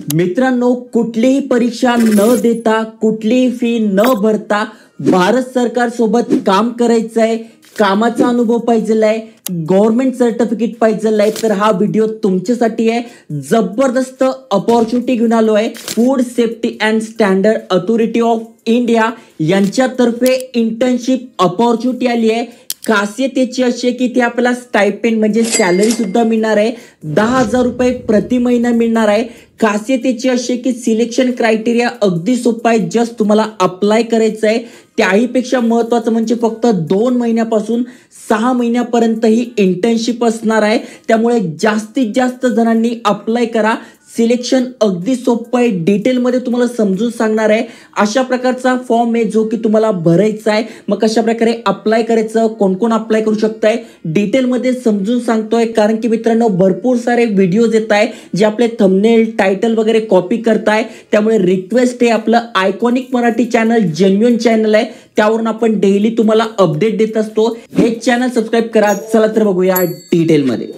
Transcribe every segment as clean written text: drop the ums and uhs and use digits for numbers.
मित्रांनो, कुठलीही परीक्षा न देता, कुठलीही फी न भरता भारत सरकार सोबत काम करायचं आहे, कामाचा अनुभव पाहिजेलाय, गव्हर्नमेंट सर्टिफिकेट पाहिजेलाय, तर हा व्हिडिओ तुमच्यासाठी आहे। जबरदस्त अपॉर्च्युनिटी घेऊन आलो आहे। Food safety and standard authority of India यांच्यातर्फे इंटर्नशिप अपॉर्च्युनिटी आली आहे। खासियत याची अशी आहे की ते आपल्याला स्टायपेंड म्हणजे सॅलरी सुद्धा मिळणार आहे, 10,000 रुपये प्रति महिना मिळणार आहे। खासियत याची अशी आहे की सिलेक्शन क्रायटेरिया अगदी सोपा आहे, जस्ट तुम्हाला अप्लाय करायचं आहे। त्याहीपेक्षा महत्त्वाचं म्हणजे फक्त 2 महिन्यापासून 6 महिन्यापर्यंत ही इंटर्नशिप असणार आहे, त्यामुळे जास्तीत जास्त जणांनी अप्लाय करा। सिलेक्शन अगदी सोपं आहे, डिटेलमध्ये तुम्हाला समजून सांगणार आहे। अशा प्रकारचा फॉर्म आहे जो की तुम्हाला भरायचा आहे। मग कशा प्रकारे अप्लाय करायचं, कोण कोण अप्लाय करू शकताय, डिटेलमध्ये समजून सांगतोय। कारण की मित्रांनो, भरपूर सारे व्हिडिओज येत आहे जे आपले थंबनेल टायटल वगैरे कॉपी करताय, त्यामुळे रिक्वेस्ट आहे, आपलं iconic Marathi channel genuine channel आहे, त्यावरून आपण डेली तुम्हाला अपडेट देत असतो। हे चॅनल सबस्क्राइब करा। चला तर बघूया डिटेलमध्ये।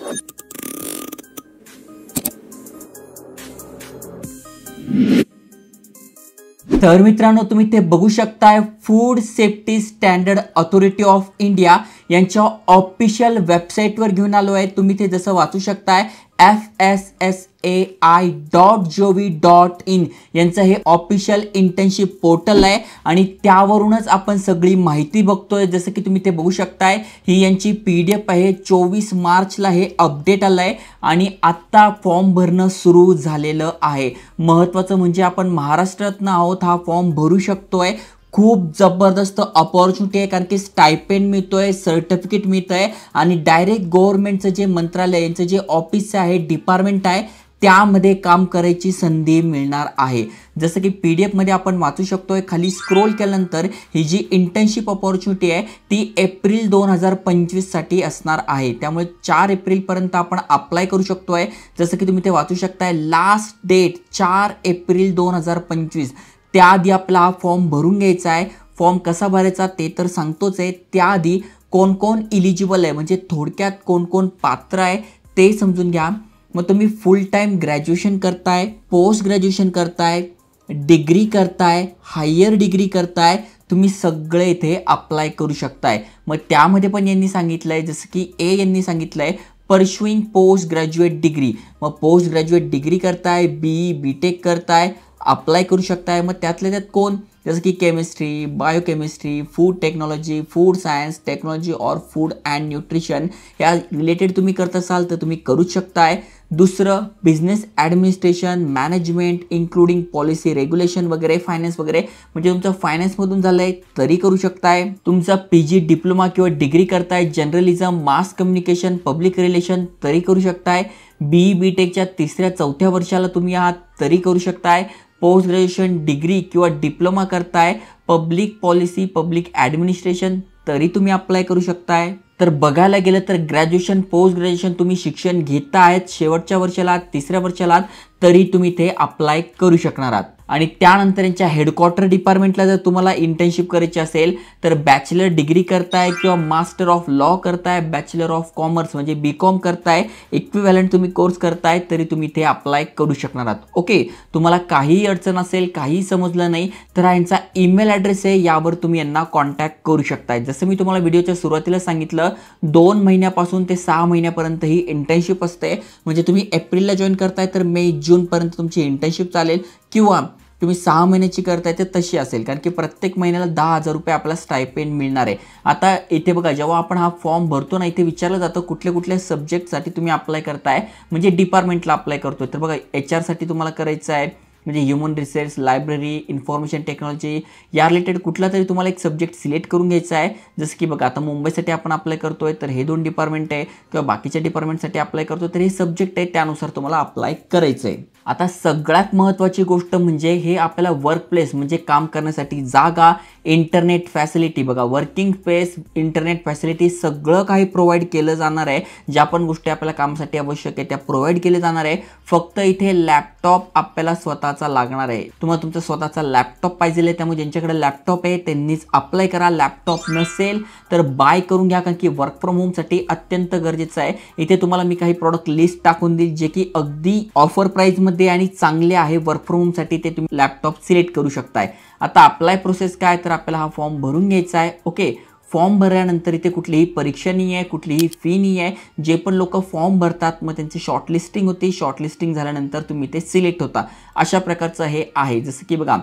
तर मित्रांनो, तुम्ही ते बघू शकताय, food safety standard authority of India यांच्या ऑफिशियल वेबसाईटवर घेऊन आलो आहे। तुम्ही ते जसं वाचू शकताय, fssai.gov.in यांचं हे ऑफिशियल इंटर्नशिप पोर्टल आहे आणि त्यावरूनच आपण सगळी माहिती बघतोय। जसं की तुम्ही ते बघू शकताय, ही यांची PDF आहे। 24 मार्चला हे अपडेट आलंय आणि आता फॉर्म भरणं सुरू झालेलं आहे। महत्त्वाचं म्हणजे आपण महाराष्ट्रातनं आहोत, हा फॉर्म भरू शकतोय। खूप जबरदस्त अपॉर्च्युनिटी आहे, कारण की स्टायपेंड मिळतोय, सर्टिफिकेट मिळतंय आणि डायरेक्ट गव्हर्नमेंटचं जे मंत्रालय यांचं जे ऑफिस आहे, डिपार्टमेंट आहे, त्यामध्ये काम करायची संधी मिळणार आहे। जसं की PDF मध्ये आपण वाचू शकतोय, खाली स्क्रोल केल्यानंतर ही जी इंटर्नशिप अपॉर्च्युनिटी आहे ती एप्रिल 2025 साठी असणार आहे, त्यामुळे 4 एप्रिल पर्यंत आपण अप्लाय करू शकतोय। जसं की तुम्ही ते वाचू शकताय, लास्ट डेट 4 एप्रिल 2025। त्याआधी आपला हा फॉर्म भरून घ्यायचा आहे। फॉर्म कसा भरायचा ते तर सांगतोच आहे, त्याआधी कोण कोण इलिजिबल आहे, म्हणजे थोडक्यात कोण कोण पात्र आहे ते समजून घ्या। मग तुम्ही फुल टाइम ग्रॅज्युएशन करताय, पोस्ट ग्रॅज्युएशन करताय, डिग्री करताय, हायर डिग्री करताय, तुम्ही सगळे इथे अप्लाय करू शकताय। मग त्यामध्ये पण यांनी सांगितलंय, जसं की ए यांनी सांगितलंय परस्युइंग पोस्ट ग्रॅज्युएट डिग्री। मग पोस्ट ग्रॅज्युएट डिग्री करताय, BTech करताय, अप्लाय करू शकताय। मग त्यातल्या त्यात कोण, जसं की chemistry, biochemistry, food technology, food science technology और फूड अँड न्यूट्रिशन या रिलेटेड तुम्ही करत असाल तर तुम्ही करू शकताय। दुसरं business administration, management including policy regulation वगैरे, फायनान्स वगैरे, म्हणजे तुमचं फायनान्समधून झालंय तरी करू शकताय। तुमचा PG डिप्लोमा किंवा डिग्री करताय, journalism, mass communication, public relation तरी करू शकताय। BTechच्या 3ऱ्या-4थ्या वर्षाला तुम्ही आहात तरी करू शकताय। पोस्ट ग्रॅज्युएशन डिग्री किंवा डिप्लोमा करताय, पब्लिक पॉलिसी, पब्लिक ॲडमिनिस्ट्रेशन तरी तुम्ही अप्लाय करू शकताय। तर बघायला गेलं तर ग्रॅज्युएशन, पोस्ट ग्रॅज्युएशन तुम्ही शिक्षण घेता आहेत, शेवटच्या वर्षाला, 3ऱ्या वर्षाला, तरी तुम्ही ते अप्लाय करू शकणार आहात। आणि त्यानंतर यांच्या हेडक्वार्टर डिपार्टमेंटला जर तुम्हाला इंटर्नशिप करायची असेल तर बॅचलर डिग्री करताय किंवा मास्टर ऑफ लॉ करताय, बॅचलर ऑफ कॉमर्स म्हणजे BCom करताय, इक्विव्हॅलंट तुम्ही कोर्स करताय, तरी तुम्ही ते अप्लाय करू शकणार आहात। ओके, तुम्हाला काहीही अडचण असेल, काही समजलं नाही तर यांचा ईमेल ॲड्रेस आहे, यावर तुम्ही यांना कॉन्टॅक्ट करू शकताय। जसं मी तुम्हाला व्हिडिओच्या सुरुवातीला सांगितलं, 2 महिन्यापासून ते 6 महिन्यापर्यंत ही इंटर्नशिप असते। म्हणजे तुम्ही एप्रिलला जॉईन करताय तर मे जून पर्यंत तुमची इंटर्नशिप चालेल, किंवा तुम्ही 6 महिन्याची करताय तर तशी असेल, कारण की प्रत्येक महिन्याला 10,000 रुपये आपल्याला स्टायपेंड मिळणार आहे। आता इथे बघा, जेव्हा आपण हा फॉर्म भरतो ना, इथे विचारलं जातं कुठल्या कुठल्या सब्जेक्टसाठी तुम्ही अप्लाय करताय, म्हणजे डिपार्टमेंटला अप्लाय करतोय। तर बघा, HR साठी तुम्हाला करायचं आहे, म्हणजे human resource, library, information technology या रिलेटेड कुठला तरी तुम्हाला एक सब्जेक्ट सिलेक्ट करून घ्यायचा आहे। जसं की बघा, आता मुंबईसाठी आपण अप्लाय करतोय तर हे 2 डिपार्टमेंट आहे, किंवा बाकीच्या डिपार्टमेंटसाठी अप्लाय करतोय तर हे सब्जेक्ट आहे, त्यानुसार तुम्हाला अप्लाय करायचं आहे। आता सगळ्यात महत्त्वाची गोष्ट म्हणजे हे आपल्याला वर्क प्लेस म्हणजे काम करण्यासाठी जागा, इंटरनेट फॅसिलिटी, बघा वर्किंग स्पेस, इंटरनेट फॅसिलिटी सगळं काही प्रोव्हाइड केलं जाणार आहे। ज्या पण गोष्टी आपल्याला कामासाठी आवश्यक आहे त्या प्रोव्हाइड केल्या जाणार आहे। फक्त इथे लॅपटॉप आपल्याला स्वतः स्वतःचा लागणार आहे. तुम्हाला तुमचा स्वतःचा लॅपटॉप पाहिजे, त्यामुळे ज्यांच्याकडे लॅपटॉप आहे त्यांनीच अप्लाय करा. लॅपटॉप नसेल तर बाय करून घ्या, कारण की वर्क फ्रॉम होमसाठी अत्यंत गरजेचं आहे. इथे तुम्हाला मी काही प्रॉडक्ट लिस्ट टाकून देईल जे की अगदी ऑफर प्राइसमध्ये आणि चांगले आहे. वर्क फ्रॉम होमसाठी ते तुम्ही लॅपटॉप सिलेक्ट करू शकताय. आता अप्लाय प्रोसेस काय, तर आपल्याला हा फॉर्म भरून घ्यायचा आहे. ओके, फॉर्म भरल्यानंतर इथे कुठलीही परीक्षा नाही आहे, कुठलीही फी नाही आहे. जे पण लोक फॉर्म भरतात मग त्यांची शॉर्टलिस्टिंग होती. शॉर्टलिस्टिंग झाल्यानंतर तुम्ही ते सिलेक्ट होता. अशा प्रकारचं हे आहे. जसं की बघा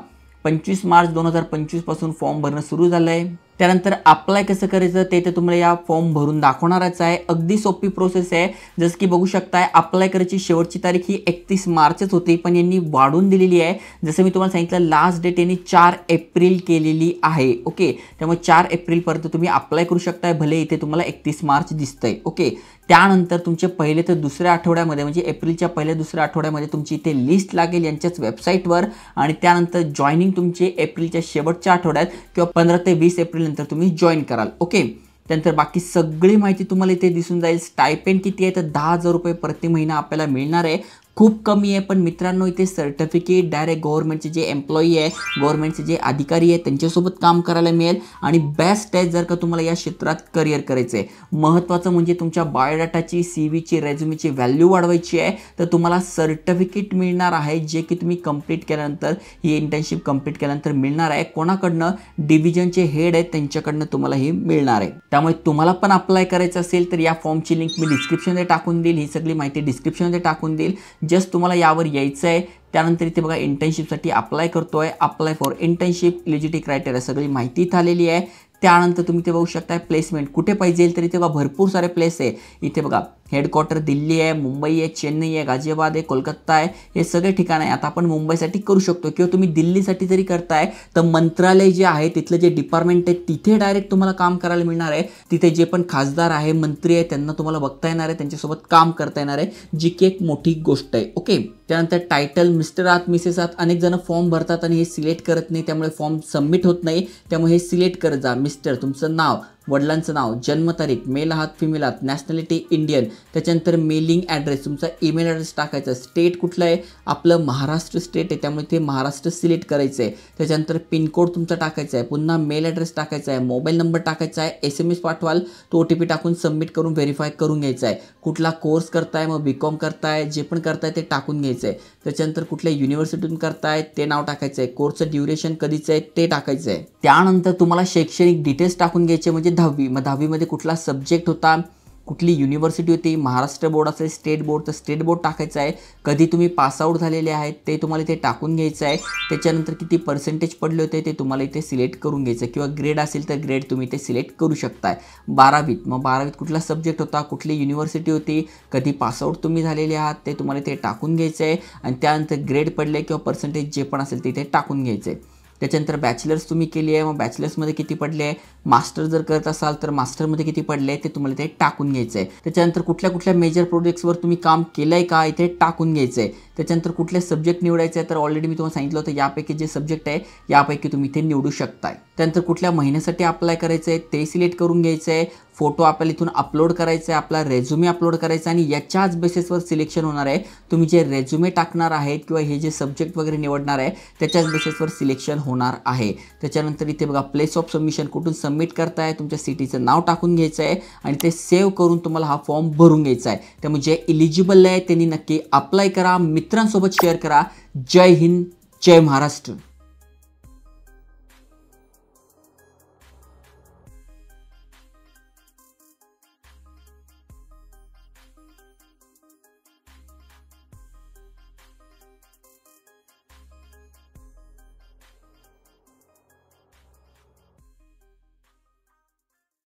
25 मार्च 2025 पासून फॉर्म भरणं सुरू झालं आहे. त्यानंतर अप्लाय कसं करायचं ते तुम्हाला या फॉर्म भरून दाखवणारच आहे. अगदी सोपी प्रोसेस आहे. जसं की बघू शकताय अप्लाय करायची शेवटची तारीख ही 31 मार्चच होती, पण यांनी वाढून दिलेली आहे. जसं मी तुम्हाला सांगितलं लास्ट डेट यांनी 4 एप्रिल केलेली आहे. ओके, त्यामुळे 4 एप्रिलपर्यंत तुम्ही अप्लाय करू शकताय. भले इथे तुम्हाला 31 मार्च दिसतंय. ओके, त्यानंतर तुमचे पहिले ते दुसऱ्या आठवड्यामध्ये म्हणजे एप्रिलच्या पहिल्या दुसऱ्या आठवड्यामध्ये तुमची इथे लिस्ट लागेल यांच्याच वेबसाईटवर. आणि त्यानंतर जॉईनिंग तुमची एप्रिलच्या शेवटच्या आठवड्यात किंवा 15 ते 20 एप्रिल नंतर तुम्ही जॉईन कराल. ओके, त्यानंतर बाकी सगळी माहिती तुम्हाला इथे दिसून जाईल. स्टायपेंड किती आहे तर 10,000 रुपये प्रति महिना आपल्याला मिळणार आहे. खूप कमी आहे, पण मित्रांनो इथे सर्टिफिकेट डायरेक्ट गव्हर्नमेंटचे जे एम्प्लॉई आहे, गव्हर्नमेंटचे जे अधिकारी आहे त्यांच्यासोबत काम करायला मिळेल. आणि बेस्ट आहे जर का तुम्हाला या क्षेत्रात करिअर करायचं आहे. महत्त्वाचं म्हणजे तुमच्या बायोडाटाची, CVची, रेझ्युमीची व्हॅल्यू वाढवायची आहे, तर तुम्हाला सर्टिफिकेट मिळणार आहे जे की तुम्ही कंप्लीट केल्यानंतर, ही इंटर्नशिप कंप्लीट केल्यानंतर मिळणार आहे. कोणाकडनं, डिव्हिजनचे हेड आहेत त्यांच्याकडनं तुम्हाला हे मिळणार आहे. त्यामुळे तुम्हाला पण अप्लाय करायचं असेल तर या फॉर्मची लिंक मी डिस्क्रिप्शनमध्ये टाकून देईल. ही सगळी माहिती डिस्क्रिप्शनमध्ये टाकून देईल. जस्ट तुम्हाला यावर यायचं आहे. त्यानंतर इथे बघा इंटर्नशिपसाठी अप्लाय करतोय. Apply for internship, eligibility criteria सगळी माहिती इथं आलेली आहे. त्यानंतर तुम्ही ते बघू शकता प्लेसमेंट कुठे पाहिजे, तर इथे बघा भरपूर सारे प्लेस आहे. इथे बघा हेडक्वार्टर दिल्ली आहे, मुंबई आहे, चेन्नई आहे, गाझियाबाद आहे, कोलकाता आहे, हे सगळे ठिकाण आहे. आता आपण मुंबईसाठी करू शकतो किंवा तुम्ही दिल्लीसाठी जरी करताय तर मंत्रालय जे आहे तिथलं जे डिपार्टमेंट आहे तिथे डायरेक्ट तुम्हाला काम करायला मिळणार आहे. तिथे जे पण खासदार आहे, मंत्री आहे त्यांना तुम्हाला बघता येणार आहे, त्यांच्यासोबत काम करता येणार आहे, जी की एक मोठी गोष्ट आहे. ओके, त्यानंतर टायटल मिस्टर आहात, मिसेस आहात. अनेक जण फॉर्म भरतात आणि हे सिलेक्ट करत नाही, त्यामुळे फॉर्म सबमिट होत नाही. त्यामुळे हे सिलेक्ट करत जा. मिस्टर तुमचं नाव, वडिलांचं नाव, जन्मतारीख, मेल आहात, फिमेल आहात, नॅशनॅलिटी इंडियन. त्याच्यानंतर मेलिंग ॲड्रेस, तुमचा ईमेल ॲड्रेस टाकायचा. स्टेट कुठलं आहे, आपलं महाराष्ट्र स्टेट आहे त्यामुळे ते महाराष्ट्र सिलेक्ट करायचं आहे. त्याच्यानंतर पिनकोड तुमचा टाकायचा आहे. पुन्हा मेल ॲड्रेस टाकायचा आहे, मोबाईल नंबर टाकायचा आहे. SMS पाठवाल, तो OTP टाकून सबमिट करून व्हेरीफाय करून घ्यायचा आहे. कुठला कोर्स करताय, मग BCom करताय, जे पण करताय ते टाकून घ्यायचं आहे. त्याच्यानंतर कुठल्या युनिव्हर्सिटीतून करताय ते नाव टाकायचं आहे. कोर्सचं ड्युरेशन कधीचं आहे ते टाकायचं आहे. त्यानंतर तुम्हाला शैक्षणिक डिटेल्स टाकून घ्यायचे, म्हणजे 10वी, मग 10वीमध्ये कुठला सब्जेक्ट होता, कुठली युनिव्हर्सिटी होती, महाराष्ट्र बोर्ड असेल, स्टेट बोर्ड तर स्टेट बोर्ड टाकायचं आहे. कधी तुम्ही पासआउट झालेले आहेत ते तुम्हाला इथे टाकून घ्यायचं आहे. त्याच्यानंतर किती पर्सेंटेज पडले होते ते तुम्हाला इथे सिलेक्ट करून घ्यायचं आहे, किंवा ग्रेड असेल तर ग्रेड तुम्ही इथे सिलेक्ट करू शकताय. 12वीत, मग 12वीत कुठला सब्जेक्ट होता, कुठली युनिव्हर्सिटी होती, कधी पासआउट तुम्ही झालेले आहात ते तुम्हाला इथे टाकून घ्यायचं आहे. आणि त्यानंतर ग्रेड पडले किंवा पर्सेंटेज जे पण असेल ते इथे टाकून घ्यायचं आहे. त्याच्यानंतर बॅचलर्स तुम्ही केली आहे, मग बॅचलर्समध्ये किती पडले आहे. मास्टर जर करत असाल तर मास्टरमध्ये किती पडले ते तुम्हाला ते टाकून घ्यायचं आहे. त्याच्यानंतर कुठल्या कुठल्या मेजर प्रोजेक्ट्सवर तुम्ही काम केलं आहे का इथे टाकून घ्यायचं आहे. त्याच्यानंतर कुठले सब्जेक्ट निवडायचे आहे, तर ऑलरेडी मी तुम्हाला सांगितलं होतं यापैकी जे सब्जेक्ट आहे यापैकी तुम्ही इथे निवडू शकताय. त्यानंतर कुठल्या महिन्यासाठी अप्लाय करायचं आहे ते सिलेक्ट करून घ्यायचं आहे. फोटो आपल्याला इथून अपलोड करायचा आहे, आपला रेझ्युमे अपलोड करायचा आहे, आणि याच्याच बेसिसवर सिलेक्शन होणार आहे. तुम्ही जे रेझ्युमे टाकणार आहेत किंवा हे जे सब्जेक्ट वगैरे निवडणार आहे त्याच्याच बेसिसवर सिलेक्शन होणार आहे. त्याच्यानंतर इथे बघा प्लेस ऑफ सबमिशन, कुठून सबमिट करताय, तुमच्या सिटीचं नाव टाकून घ्यायचं आहे आणि ते सेव्ह करून तुम्हाला हा फॉर्म भरून घ्यायचा आहे. त्यामुळे जे एलिजिबल आहे त्यांनी नक्की अप्लाय करा, मित्रांसोबत शेअर करा. जय हिंद, जय महाराष्ट्र.